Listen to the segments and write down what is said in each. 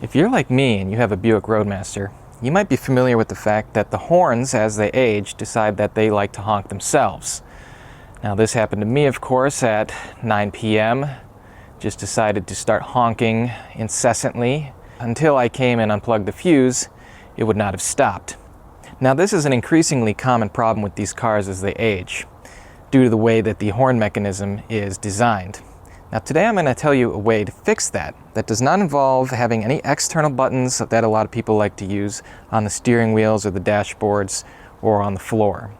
If you're like me and you have a Buick Roadmaster, you might be familiar with the fact that the horns, as they age, decide that they like to honk themselves. Now this happened to me, of course, at 9 p.m. Just decided to start honking incessantly. Until I came and unplugged the fuse, it would not have stopped. Now this is an increasingly common problem with these cars as they age, due to the way that the horn mechanism is designed. Now today I'm going to tell you a way to fix that. That does not involve having any external buttons that a lot of people like to use on the steering wheels or the dashboards or on the floor.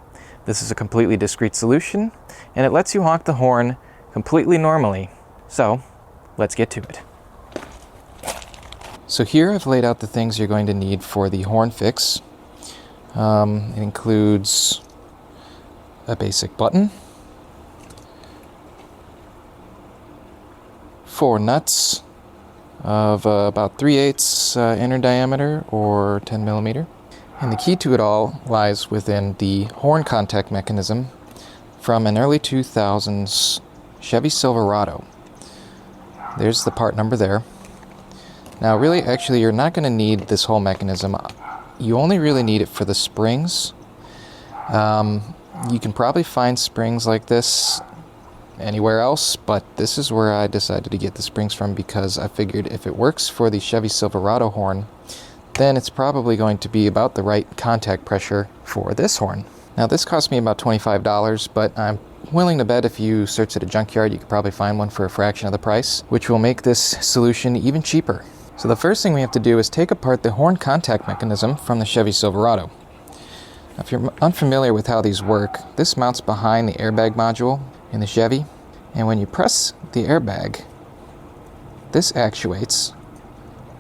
This is a completely discrete solution, and it lets you honk the horn completely normally. So let's get to it. So here I've laid out the things you're going to need for the horn fix. It includes a basic button, 4 nuts of about 3/8 inner diameter or 10 millimeter. And the key to it all lies within the horn contact mechanism from an early 2000s Chevy Silverado. There's the part number there. Now really, actually, you're not going to need this whole mechanism. You only really need it for the springs. You can probably find springs like this anywhere else, but this is where I decided to get the springs from because I figured if it works for the Chevy Silverado horn, then it's probably going to be about the right contact pressure for this horn. Now this cost me about $25, but I'm willing to bet if you search at a junkyard you could probably find one for a fraction of the price, which will make this solution even cheaper. So the first thing we have to do is take apart the horn contact mechanism from the Chevy Silverado. Now, if you're unfamiliar with how these work, this mounts behind the airbag module in the Chevy, and when you press the airbag, this actuates,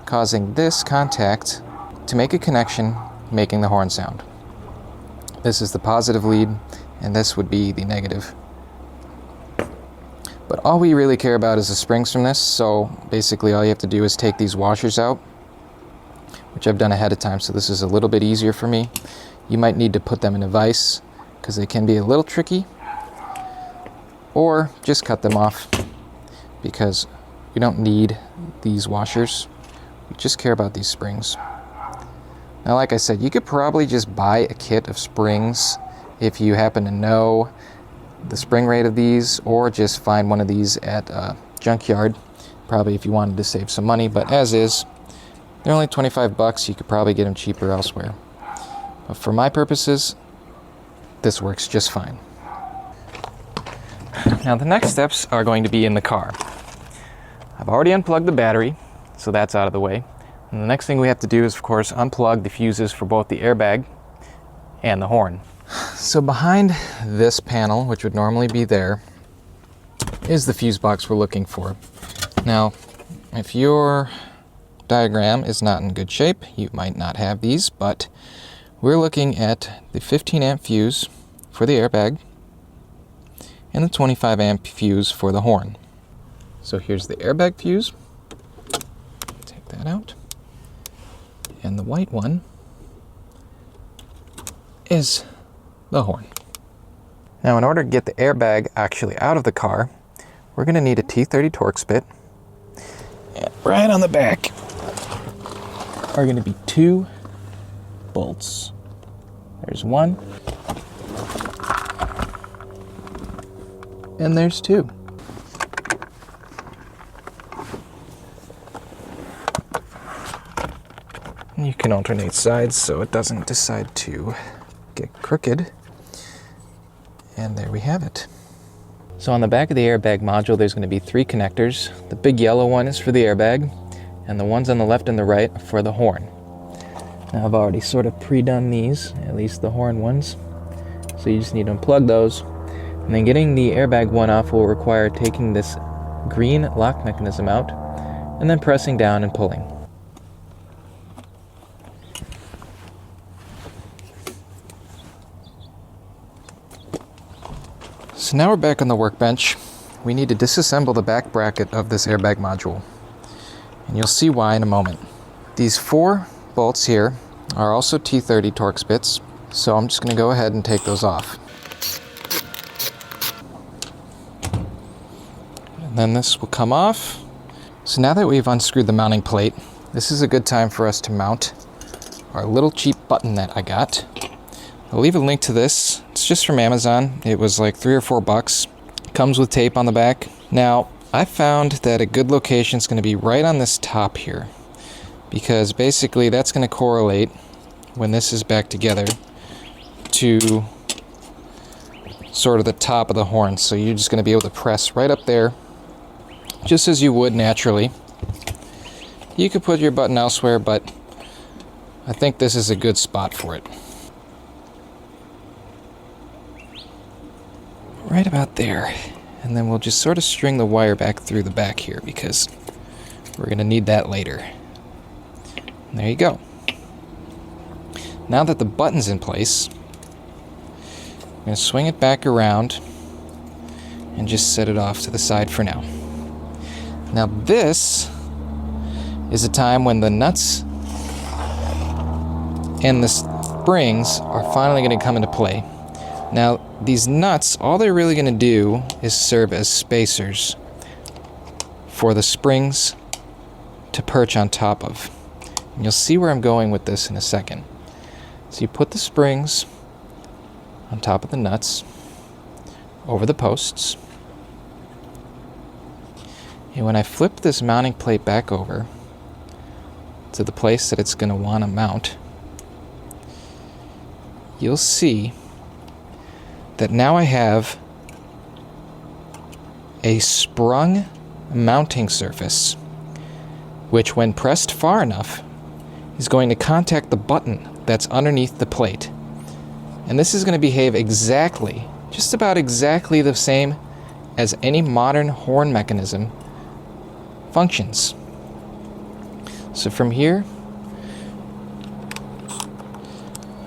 causing this contact to make a connection, making the horn sound. This is the positive lead, and this would be the negative. But all we really care about is the springs from this, so basically all you have to do is take these washers out, which I've done ahead of time, so this is a little bit easier for me. You might need to put them in a vise, because they can be a little tricky, or just cut them off, because we don't need these washers. We just care about these springs. Now, like I said, you could probably just buy a kit of springs if you happen to know the spring rate of these, or just find one of these at a junkyard, probably if you wanted to save some money, but as is, they're only 25 bucks. You could probably get them cheaper elsewhere. But for my purposes, this works just fine. Now the next steps are going to be in the car. I've already unplugged the battery, so that's out of the way. And the next thing we have to do is, of course, unplug the fuses for both the airbag and the horn. So behind this panel, which would normally be there, is the fuse box we're looking for. Now, if your diagram is not in good shape, you might not have these, but we're looking at the 15 amp fuse for the airbag and the 25 amp fuse for the horn. So here's the airbag fuse. Take that out. And the white one is the horn. Now, in order to get the airbag actually out of the car, we're going to need a T30 Torx bit. And right on the back are going to be 2 bolts. There's 1. And there's 2. You can alternate sides so it doesn't decide to get crooked. And there we have it. So on the back of the airbag module, there's going to be 3 connectors. The big yellow one is for the airbag, and the ones on the left and the right are for the horn. Now I've already sort of pre-done these, at least the horn ones. So you just need to unplug those. And then getting the airbag one off will require taking this green lock mechanism out and then pressing down and pulling. So now we're back on the workbench. We need to disassemble the back bracket of this airbag module, and you'll see why in a moment. These 4 bolts here are also T30 Torx bits, so I'm just going to go ahead and take those off. And then this will come off. So now that we've unscrewed the mounting plate, this is a good time for us to mount our little cheap button that I got. I'll leave a link to this. It's just from Amazon. It was like $3 or $4. Comes with tape on the back. Now, I found that a good location is going to be right on this top here, because basically that's going to correlate when this is back together to sort of the top of the horn. So you're just going to be able to press right up there, just as you would naturally. You could put your button elsewhere, but I think this is a good spot for it. Right about there. And then we'll just sort of string the wire back through the back here, because we're going to need that later. And there you go. Now that the button's in place, I'm going to swing it back around and just set it off to the side for now. Now this is a time when the nuts and the springs are finally going to come into play. Now, these nuts, all they're really going to do is serve as spacers for the springs to perch on top of. And you'll see where I'm going with this in a second. So you put the springs on top of the nuts, over the posts. And when I flip this mounting plate back over to the place that it's going to want to mount, you'll see that now I have a sprung mounting surface, which when pressed far enough is going to contact the button that's underneath the plate. And this is going to behave exactly, just about exactly the same as any modern horn mechanism functions. So from here,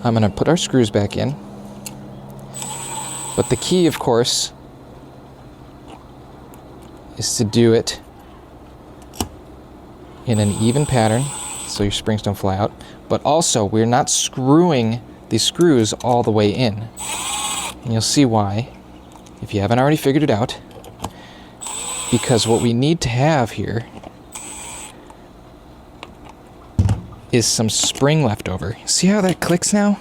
I'm going to put our screws back in. But the key, of course, is to do it in an even pattern so your springs don't fly out. But also, we're not screwing these screws all the way in. And you'll see why, if you haven't already figured it out. Because what we need to have here is some spring left over. See how that clicks now?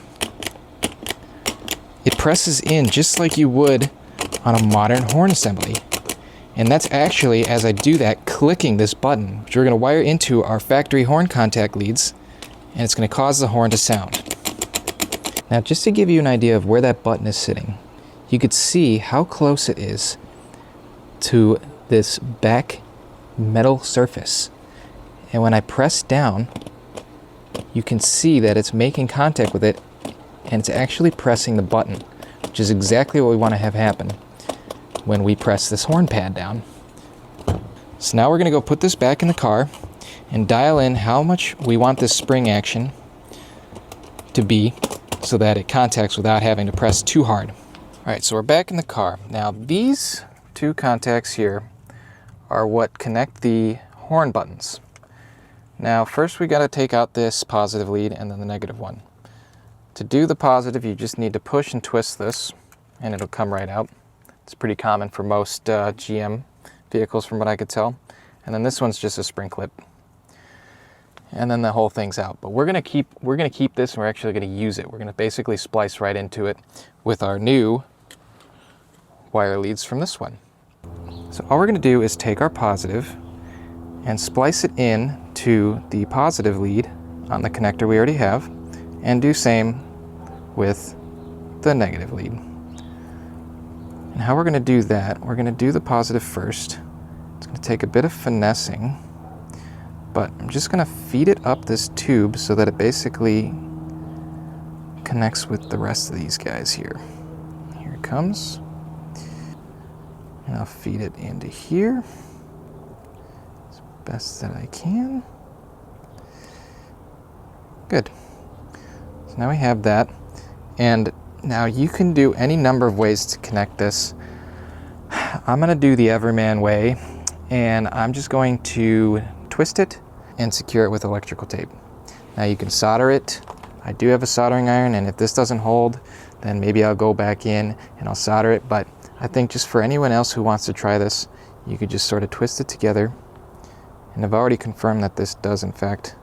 It presses in just like you would on a modern horn assembly. And that's actually, as I do that, clicking this button, which we're going to wire into our factory horn contact leads, and it's going to cause the horn to sound. Now, just to give you an idea of where that button is sitting, you could see how close it is to this back metal surface. And when I press down, you can see that it's making contact with it, and it's actually pressing the button, which is exactly what we want to have happen when we press this horn pad down. So now we're going to go put this back in the car and dial in how much we want this spring action to be so that it contacts without having to press too hard. Alright, so we're back in the car. Now these two contacts here are what connect the horn buttons. Now first we got to take out this positive lead and then the negative one. To do the positive, you just need to push and twist this, and it'll come right out. It's pretty common for most GM vehicles from what I could tell. And then this one's just a spring clip. And then the whole thing's out. But we're gonna keep this, and we're actually gonna use it. We're gonna basically splice right into it with our new wire leads from this one. So all we're gonna do is take our positive and splice it in to the positive lead on the connector we already have, and do same with the negative lead. And how we're going to do that, we're going to do the positive first. It's going to take a bit of finessing, but I'm just going to feed it up this tube so that it basically connects with the rest of these guys here. Here it comes. And I'll feed it into here as best that I can. Good. So now we have that. And now you can do any number of ways to connect this. I'm going to do the everyman way, and I'm just going to twist it and secure it with electrical tape. Now you can solder it. I do have a soldering iron, and if this doesn't hold, then maybe I'll go back in and I'll solder it. But I think just for anyone else who wants to try this, you could just sort of twist it together And I've already confirmed that this does in fact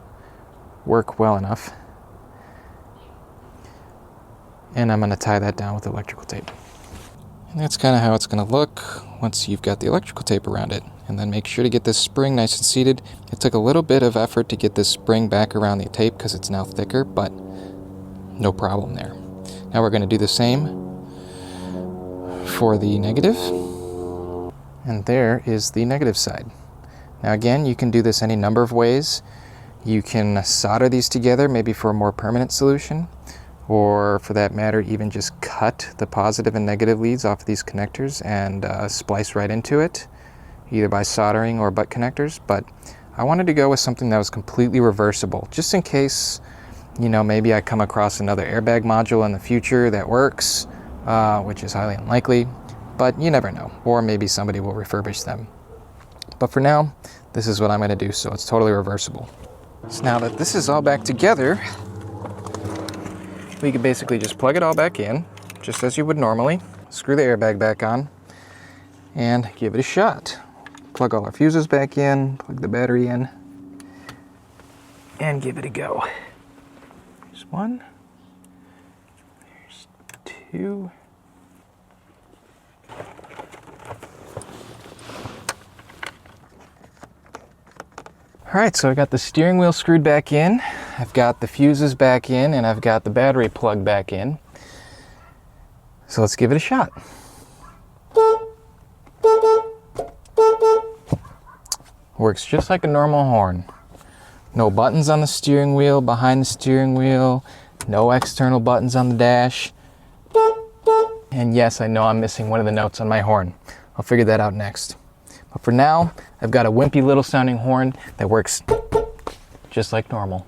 work well enough. And I'm going to tie that down with electrical tape. And that's kind of how it's going to look once you've got the electrical tape around it. And then make sure to get this spring nice and seated. It took a little bit of effort to get this spring back around the tape because it's now thicker, but no problem there. Now we're going to do the same for the negative. And there is the negative side. Now again, you can do this any number of ways. You can solder these together, maybe for a more permanent solution, or for that matter, even just cut the positive and negative leads off of these connectors and splice right into it, either by soldering or butt connectors. But I wanted to go with something that was completely reversible, just in case, you know, maybe I come across another airbag module in the future that works, which is highly unlikely, but you never know. Or maybe somebody will refurbish them. But for now, this is what I'm going to do, so it's totally reversible. So now that this is all back together, we can basically just plug it all back in, just as you would normally. Screw the airbag back on, and give it a shot. Plug all our fuses back in, plug the battery in, and give it a go. There's one, there's two. All right, so I got the steering wheel screwed back in, I've got the fuses back in, and I've got the battery plugged back in. So let's give it a shot. Works just like a normal horn. No buttons on the steering wheel, behind the steering wheel, no external buttons on the dash. And yes, I know I'm missing one of the notes on my horn. I'll figure that out next. But for now, I've got a wimpy little sounding horn that works just like normal.